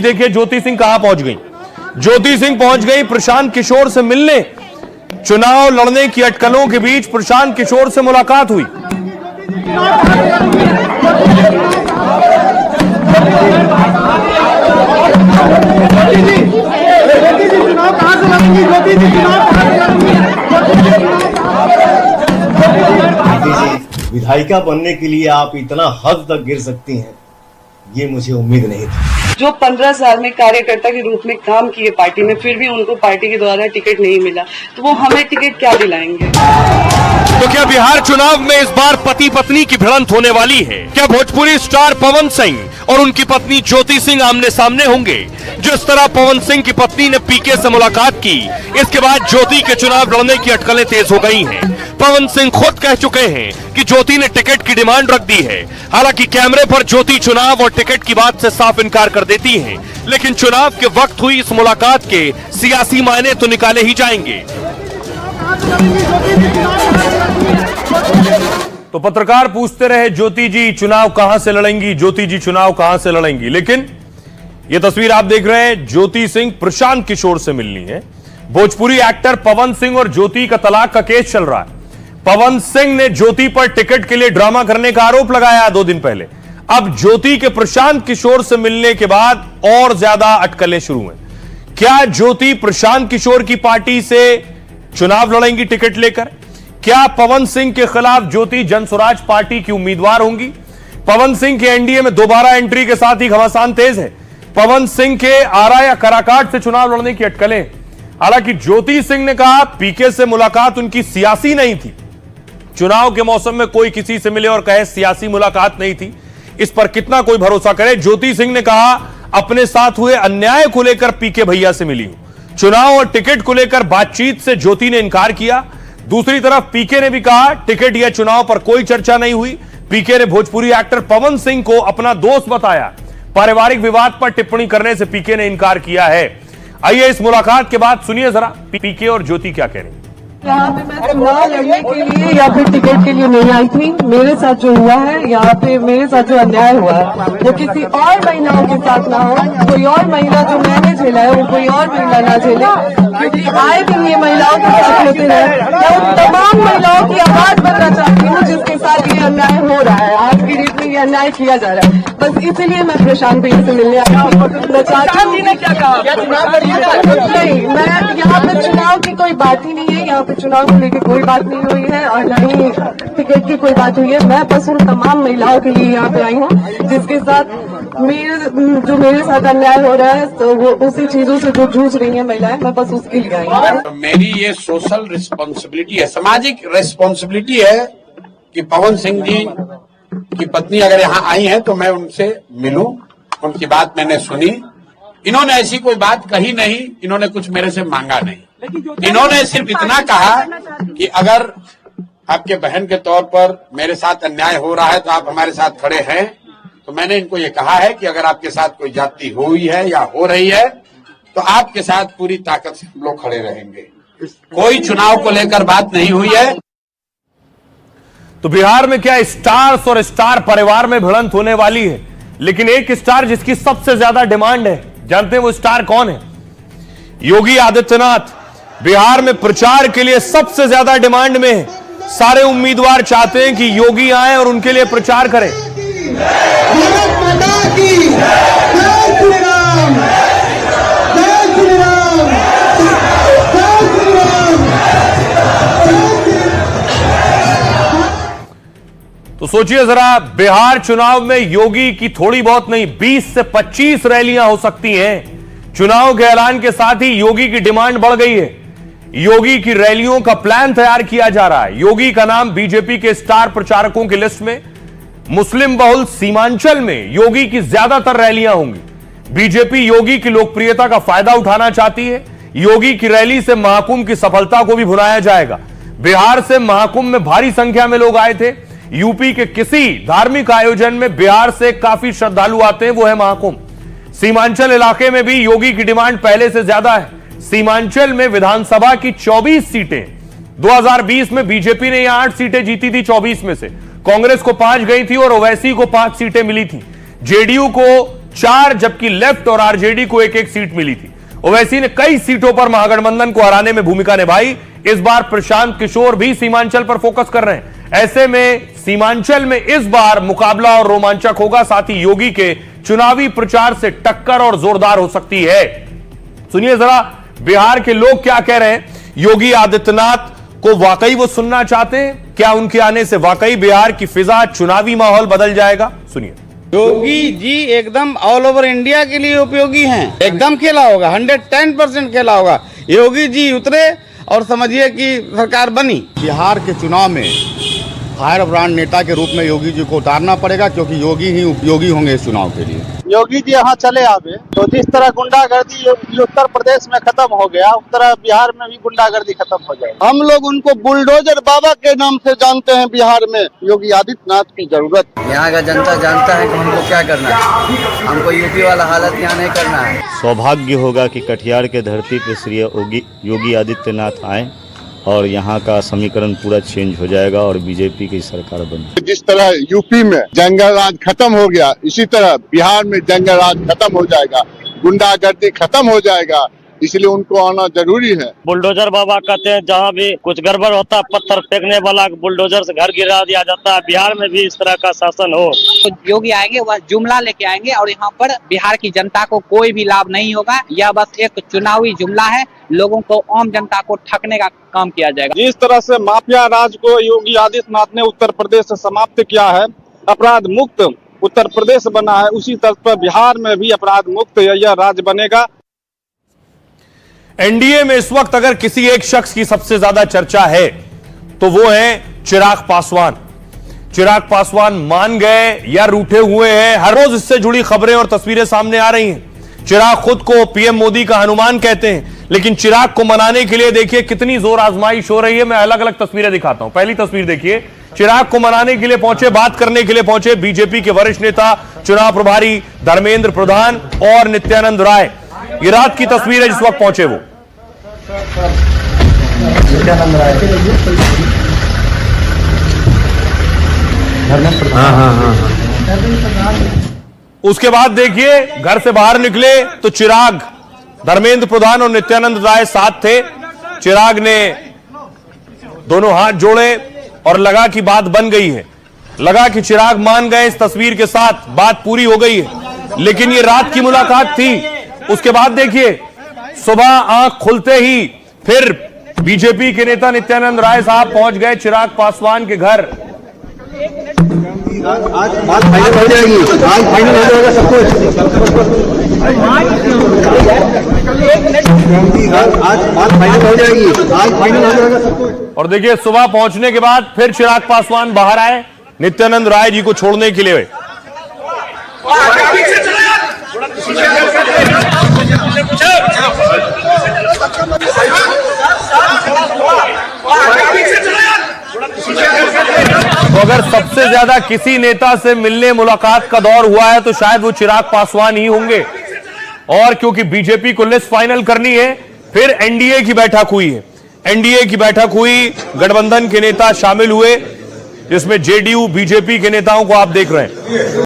देखिए ज्योति सिंह कहां पहुंच गई। ज्योति सिंह पहुंच गई प्रशांत किशोर से मिलने। चुनाव लड़ने की अटकलों के बीच प्रशांत किशोर से मुलाकात हुई। विधायिका बनने के लिए आप इतना हद तक गिर सकती हैं, ये मुझे उम्मीद नहीं थी। जो 15 साल में कार्यकर्ता के रूप में काम किए पार्टी में, फिर भी उनको पार्टी के द्वारा टिकट नहीं मिला, तो वो हमें टिकट क्या दिलाएंगे? तो क्या बिहार चुनाव में इस बार पति पत्नी की भिड़ंत होने वाली है? क्या भोजपुरी स्टार पवन सिंह और उनकी पत्नी ज्योति सिंह आमने सामने होंगे? जिस तरह पवन सिंह की पत्नी ने पीके से मुलाकात की, इसके बाद ज्योति के चुनाव लड़ने की अटकलें तेज हो गई हैं। पवन सिंह खुद कह चुके हैं कि ज्योति ने टिकट की डिमांड रख दी है। हालांकि कैमरे पर ज्योति चुनाव और टिकट की बात से साफ इनकार कर देती हैं, लेकिन चुनाव के वक्त हुई इस मुलाकात के सियासी मायने तो निकाले ही जाएंगे। तो पत्रकार पूछते रहे ज्योति जी चुनाव कहां से लड़ेंगी, ज्योति जी चुनाव कहां से लड़ेंगी, लेकिन यह तस्वीर आप देख रहे हैं ज्योति सिंह प्रशांत किशोर से मिलनी है। भोजपुरी एक्टर पवन सिंह और ज्योति का तलाक का केस चल रहा है। पवन सिंह ने ज्योति पर टिकट के लिए ड्रामा करने का आरोप लगाया 2 दिन पहले। अब ज्योति के प्रशांत किशोर से मिलने के बाद और ज्यादा अटकलें शुरू हैं। क्या ज्योति प्रशांत किशोर की पार्टी से चुनाव लड़ेंगी टिकट लेकर? क्या पवन सिंह के खिलाफ ज्योति जनसुराज पार्टी की उम्मीदवार होंगी? पवन सिंह के एनडीए में दोबारा एंट्री के साथ ही घमासान तेज है। पवन सिंह के आरा या कराकाट से चुनाव लड़ने की अटकलें। हालांकि ज्योति सिंह ने कहा पीके से मुलाकात उनकी सियासी नहीं थी। चुनाव के मौसम में कोई किसी से मिले और कहे सियासी मुलाकात नहीं थी, इस पर कितना कोई भरोसा करे। ज्योति सिंह ने कहा अपने साथ हुए अन्याय को लेकर पीके भैया से मिली हूं। चुनाव और टिकट को लेकर बातचीत से ज्योति ने इनकार किया। दूसरी तरफ पीके ने भी कहा टिकट या चुनाव पर कोई चर्चा नहीं हुई। पीके ने भोजपुरी एक्टर पवन सिंह को अपना दोस्त बताया। पारिवारिक विवाद पर टिप्पणी करने से पीके ने इनकार किया है। आइए इस मुलाकात के बाद सुनिए जरा पीके और ज्योति क्या कह रही हैं। यहाँ पे मैं चुनाव लड़ने के लिए या फिर टिकट के लिए नहीं आई थी। मेरे साथ जो हुआ है, यहाँ पे मेरे साथ जो अन्याय हुआ है, वो किसी और महिलाओं के साथ ना हो। कोई और महिला जो मैंने झेला है वो कोई और महिला ना झेले, क्योंकि आए दिन ये महिलाओं के साथ होते रहे। मैं उन तमाम महिलाओं की आवाज बनना चाहती हूँ जिसके साथ ये अन्याय हो रहा है, आज की डेट में ये अन्याय किया जा रहा है। बस इसीलिए मैं प्रशांत भैया से मिलने आई हूँ। मैं चाहती हूँ नहीं, मैं यहाँ पे चुनाव की कोई बात ही नहीं है, यहाँ पे चुनाव को लेकर कोई बात नहीं हुई है और न ही टिकट की कोई बात हुई है। मैं बस उन तमाम महिलाओं के लिए यहाँ पे आई हूँ जिसके साथ मेरे साथ अन्याय हो रहा है, तो वो उसी चीजों से जो जूझ रही है महिलाएं, मैं बस उसके लिए आई हूँ। तो मेरी ये सोशल रिस्पॉन्सिबिलिटी है, सामाजिक रिस्पॉन्सिबिलिटी है कि पवन सिंह जी की पत्नी अगर यहाँ आई है तो मैं उनसे मिलूं। उनकी बात मैंने सुनी। इन्होंने ऐसी कोई बात कही नहीं, इन्होंने कुछ मेरे से मांगा नहीं। इन्होंने सिर्फ इतना कहा कि अगर आपके बहन के तौर पर मेरे साथ अन्याय हो रहा है तो आप हमारे साथ खड़े हैं। तो मैंने इनको ये कहा है कि अगर आपके साथ कोई जाति हुई है या हो रही है तो आपके साथ पूरी ताकत से हम लोग खड़े रहेंगे। कोई चुनाव को लेकर बात नहीं हुई है। तो बिहार में क्या स्टार्स और स्टार परिवार में भिड़ंत होने वाली है, लेकिन एक स्टार जिसकी सबसे ज्यादा डिमांड है, जानते हैं वो स्टार कौन है? योगी आदित्यनाथ। बिहार में प्रचार के लिए सबसे ज्यादा डिमांड में है। सारे उम्मीदवार चाहते हैं कि योगी आए और उनके लिए प्रचार करें। भारत माता की जय श्री राम, जय श्री राम, जय श्री राम। तो सोचिए जरा, बिहार चुनाव में योगी की थोड़ी बहुत नहीं 20 से 25 रैलियां हो सकती हैं। चुनाव के ऐलान के साथ ही योगी की डिमांड बढ़ गई है। योगी की रैलियों का प्लान तैयार किया जा रहा है। योगी का नाम बीजेपी के स्टार प्रचारकों की लिस्ट में। मुस्लिम बहुल सीमांचल में योगी की ज्यादातर रैलियां होंगी। बीजेपी योगी की लोकप्रियता का फायदा उठाना चाहती है। योगी की रैली से महाकुंभ की सफलता को भी भुनाया जाएगा। बिहार से महाकुंभ में भारी संख्या में लोग आए थे। यूपी के किसी धार्मिक आयोजन में बिहार से काफी श्रद्धालु आते हैं, वो है महाकुंभ। सीमांचल इलाके में भी योगी की डिमांड पहले से ज्यादा है। सीमांचल में विधानसभा की 24 सीटें, 2020 में बीजेपी ने यहां 8 सीटें जीती थी। 24 में से कांग्रेस को 5 गई थी और ओवैसी को 5 सीटें मिली थी। जेडीयू को 4, जबकि लेफ्ट और आरजेडी को एक एक सीट मिली थी। ओवैसी ने कई सीटों पर महागठबंधन को हराने में भूमिका निभाई। इस बार प्रशांत किशोर भी सीमांचल पर फोकस कर रहे हैं। ऐसे में सीमांचल में इस बार मुकाबला और रोमांचक होगा, साथ ही योगी के चुनावी प्रचार से टक्कर और जोरदार हो सकती है। सुनिए जरा बिहार के लोग क्या कह रहे हैं। योगी आदित्यनाथ को वाकई वो सुनना चाहते हैं? क्या उनके आने से वाकई बिहार की फिजा, चुनावी माहौल बदल जाएगा? सुनिए। योगी जी एकदम ऑल ओवर इंडिया के लिए उपयोगी हैं। एकदम खेला होगा, 110% खेला होगा। योगी जी उतरे और समझिए कि सरकार बनी। बिहार के चुनाव में फायर ब्रांड नेता के रूप में योगी जी को उतारना पड़ेगा, क्योंकि योगी ही उपयोगी होंगे इस चुनाव के लिए। योगी जी यहाँ चले आवे तो जिस तरह गुंडागर्दी उत्तर प्रदेश में खत्म हो गया, उस तरह बिहार में भी गुंडागर्दी खत्म हो जाए। हम लोग उनको बुलडोजर बाबा के नाम से जानते हैं। बिहार में योगी आदित्यनाथ की जरूरत। यहाँ का जनता जानता है कि हमको क्या करना है। हमको यूपी वाला हालत यहाँ नहीं करना है। सौभाग्य होगा कि कटिहार के धरती पर श्री योगी आदित्यनाथ आए और यहाँ का समीकरण पूरा चेंज हो जाएगा और बीजेपी की सरकार बनी। जिस तरह यूपी में जंगल राज खत्म हो गया, इसी तरह बिहार में जंगल राज खत्म हो जाएगा, गुंडागर्दी खत्म हो जाएगा। इसलिए उनको आना जरूरी है। बुलडोजर बाबा कहते हैं जहाँ भी कुछ गड़बड़ होता है पत्थर फेंकने वाला बुलडोजर से घर गिरा दिया जाता है। बिहार में भी इस तरह का शासन हो। तो योगी आएंगे, वह जुमला लेके आएंगे और यहाँ पर बिहार की जनता को कोई भी लाभ नहीं होगा। यह बस एक चुनावी जुमला है। लोगों को, आम जनता को ठगने का काम किया जाएगा। जिस तरह से माफिया राज को योगी आदित्यनाथ ने उत्तर प्रदेश से समाप्त किया है, अपराध मुक्त उत्तर प्रदेश बना है, उसी तरह पर बिहार में भी अपराध मुक्त यह राज्य बनेगा। एनडीए में इस वक्त अगर किसी एक शख्स की सबसे ज्यादा चर्चा है तो वो है चिराग पासवान। चिराग पासवान मान गए या रूठे हुए हैं, हर रोज इससे जुड़ी खबरें और तस्वीरें सामने आ रही हैं। चिराग खुद को पीएम मोदी का हनुमान कहते हैं, लेकिन चिराग को मनाने के लिए देखिए कितनी जोर आजमाइश हो रही है। मैं अलग अलग तस्वीरें दिखाता हूं। पहली तस्वीर देखिए, चिराग को मनाने के लिए पहुंचे, बात करने के लिए पहुंचे बीजेपी के वरिष्ठ नेता, चुनाव प्रभारी धर्मेंद्र प्रधान और नित्यानंद राय। ये रात की तस्वीर है जिस वक्त पहुंचे वो। उसके बाद देखिए घर से बाहर निकले तो चिराग, धर्मेंद्र प्रधान और नित्यानंद राय साथ थे। चिराग ने दोनों हाथ जोड़े और लगा कि बात बन गई है, लगा कि चिराग मान गए। इस तस्वीर के साथ बात पूरी हो गई है, लेकिन ये रात की मुलाकात थी। उसके बाद देखिए सुबह आंख खुलते ही फिर बीजेपी के नेता नित्यानंद राय साहब पहुंच गए चिराग पासवान के घर। आज फाइनल हो जाएगी, आज फाइनल हो जाएगा सब कुछ। आज फाइनल हो जाएगी, आज फाइनल हो जाएगा सब कुछ। और देखिए सुबह पहुंचने के बाद फिर चिराग पासवान बाहर आए नित्यानंद राय जी को छोड़ने के लिए। तो अगर सबसे ज्यादा किसी नेता से मिलने मुलाकात का दौर हुआ है तो शायद वो चिराग पासवान ही होंगे। और क्योंकि बीजेपी को लिस्ट फाइनल करनी है, फिर एनडीए की बैठक हुई है। एनडीए की बैठक हुई, गठबंधन के नेता शामिल हुए, जिसमें जेडीयू बीजेपी के नेताओं को आप देख रहे हैं।